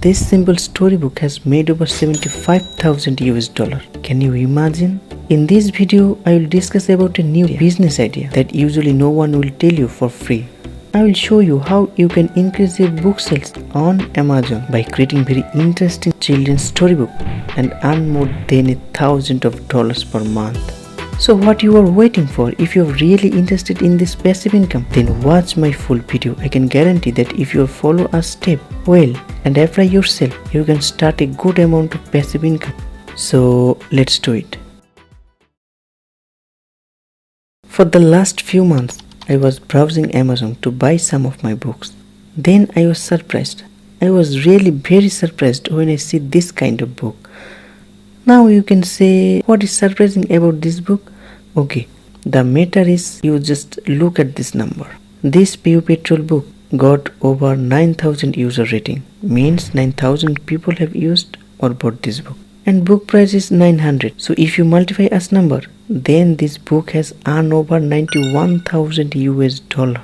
This simple storybook has made over 75,000 US dollar. Can you imagine? In this video, I will discuss about a new business idea that usually no one will tell you for free. I will show you how you can increase your book sales on Amazon by creating very interesting children's storybook and earn more than $1,000 per month. So what you are waiting for? If you are really interested in this passive income, then watch my full video. I can guarantee that if you follow a step well and apply yourself, you can start a good amount of passive income. So let's do it. For the last few months, I was browsing Amazon to buy some of my books. Then I was surprised. I was really very surprised when I see this kind of book. Now you can say, what is surprising about this book? Okay, the matter is you just look at this number. This Pew Petrol book got over 9,000 user rating. Means 9,000 people have used or bought this book. And book price is 900. So if you multiply as number, then this book has earned over 91,000 US dollar.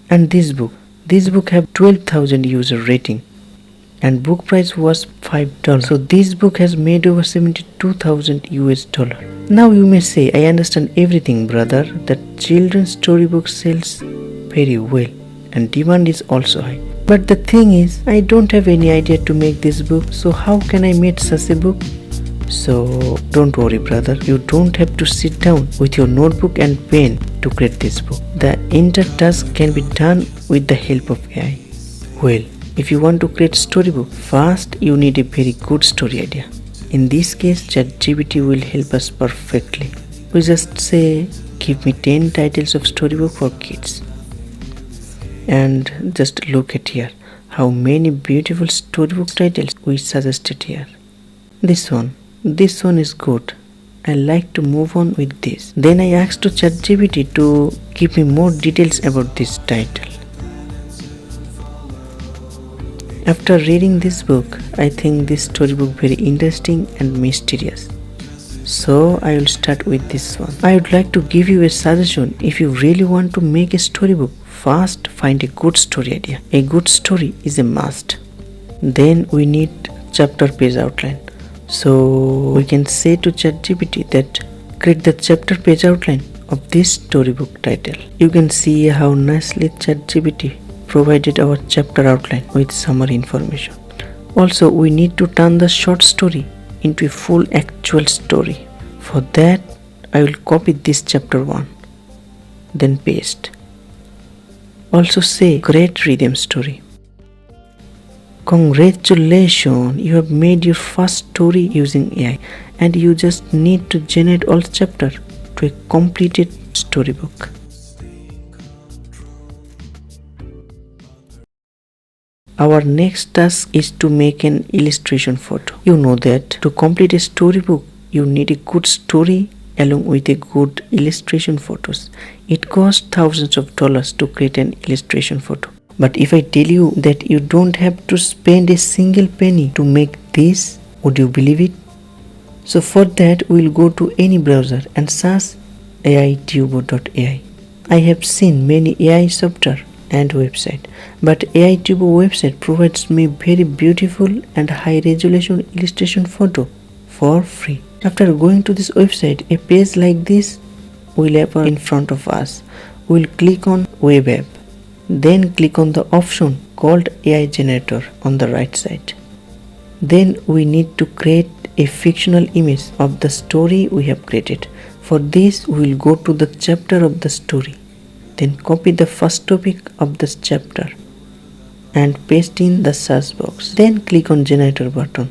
And this book have 12,000 user rating. And book price was $5. So this book has made over 72,000 US dollar. Now you may say, I understand everything, brother, that children's storybook sells very well and demand is also high. But the thing is, I don't have any idea to make this book, so how can I make such a book? So don't worry, brother, you don't have to sit down with your notebook and pen to create this book. The entire task can be done with the help of AI. Well, if you want to create storybook, first you need a very good story idea. In this case, ChatGPT will help us perfectly. We just say, give me 10 titles of storybook for kids. And just look at here, how many beautiful storybook titles we suggested here. This one is good. I like to move on with this. Then I asked to ChatGPT to give me more details about this title. After reading this book, I think this storybook very interesting and mysterious. So I will start with this one. I would like to give you a suggestion. If you really want to make a storybook, first find a good story idea. A good story is a must. Then we need chapter page outline. So we can say to ChatGPT that create the chapter page outline of this storybook title. You can see how nicely ChatGPT provided our chapter outline with summary information. Also, we need to turn the short story into a full actual story. For that, I will copy this chapter 1, then paste. Also say great rhythm story. Congratulations, you have made your first story using AI, and you just need to generate all chapter to a completed storybook. Our next task is to make an illustration photo. You know that to complete a storybook, you need a good story along with a good illustration photos. It costs thousands of dollars to create an illustration photo. But if I tell you that you don't have to spend a single penny to make this, would you believe it? So for that, we'll go to any browser and search AITUBO.ai. I have seen many AI software and website, but AITUBO website provides me very beautiful and high resolution illustration photo for free. After going to this website, a page like this will appear in front of us. We'll click on web app, then click on the option called AI generator on the right side. Then we need to create a fictional image of the story we have created. For this, we will go to the chapter of the story. Then copy the first topic of this chapter and paste in the search box. Then click on generator button.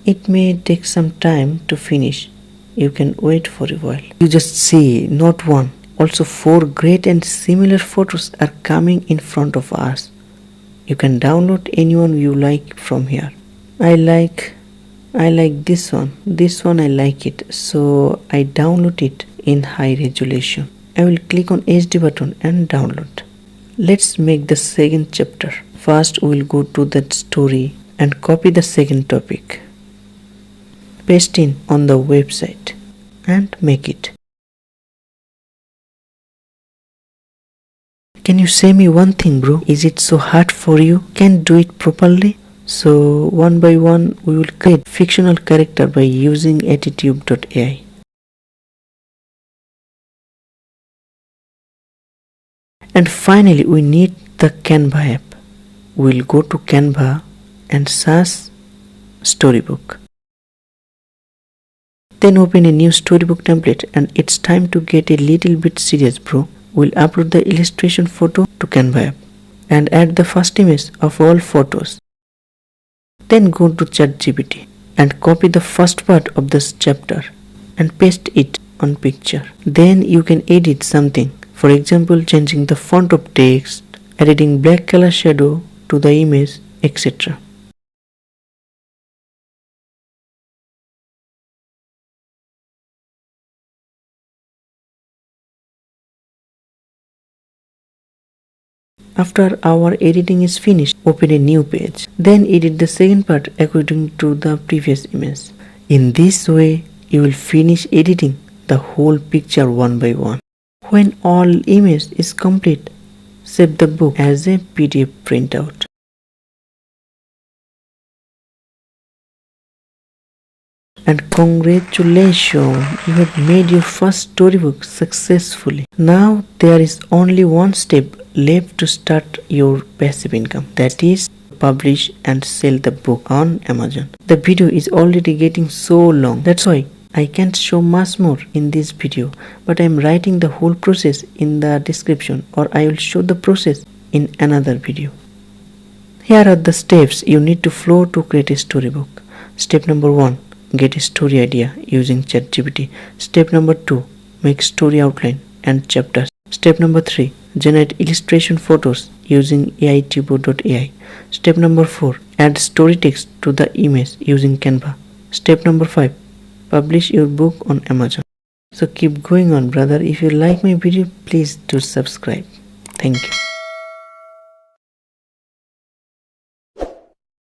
It may take some time to finish. You can wait for a while. You just see not one, also 4 great and similar photos are coming in front of us. You can download anyone you like from here. I like this one. This one I like it, so I download it in high resolution. I will click on HD button and download. Let's make the second chapter. First we will go to that story and copy the second topic. Paste in on the website and make it. Can you say me one thing, bro? Is it so hard for you? Can't do it properly? So one by one we will create fictional character by using AITUBO.ai. And finally we need the Canva app. We'll go to Canva and search storybook. Then open a new storybook template, and it's time to get a little bit serious, bro. We'll upload the illustration photo to Canva app and add the first image of all photos. Then go to ChatGPT and copy the first part of this chapter and paste it on picture. Then you can edit something. For example, changing the font of text, adding black color shadow to the image, etc. After our editing is finished, open a new page. Then edit the second part according to the previous image. In this way, you will finish editing the whole picture one by one. When all image is complete, save the book as a PDF printout. And congratulations, you have made your first storybook successfully. Now there is only one step left to start your passive income, that is publish and sell the book on Amazon. The video is already getting so long, that's why I can't show much more in this video, but I am writing the whole process in the description, or I will show the process in another video. Here are the steps you need to follow to create a storybook. Step number 1, get a story idea using ChatGPT. Step number 2, make story outline and chapters. Step number 3, generate illustration photos using AITUBO.ai. Step number 4, add story text to the image using Canva. Step number 5, publish your book on Amazon. So keep going on, brother. If you like my video, please do subscribe. Thank you.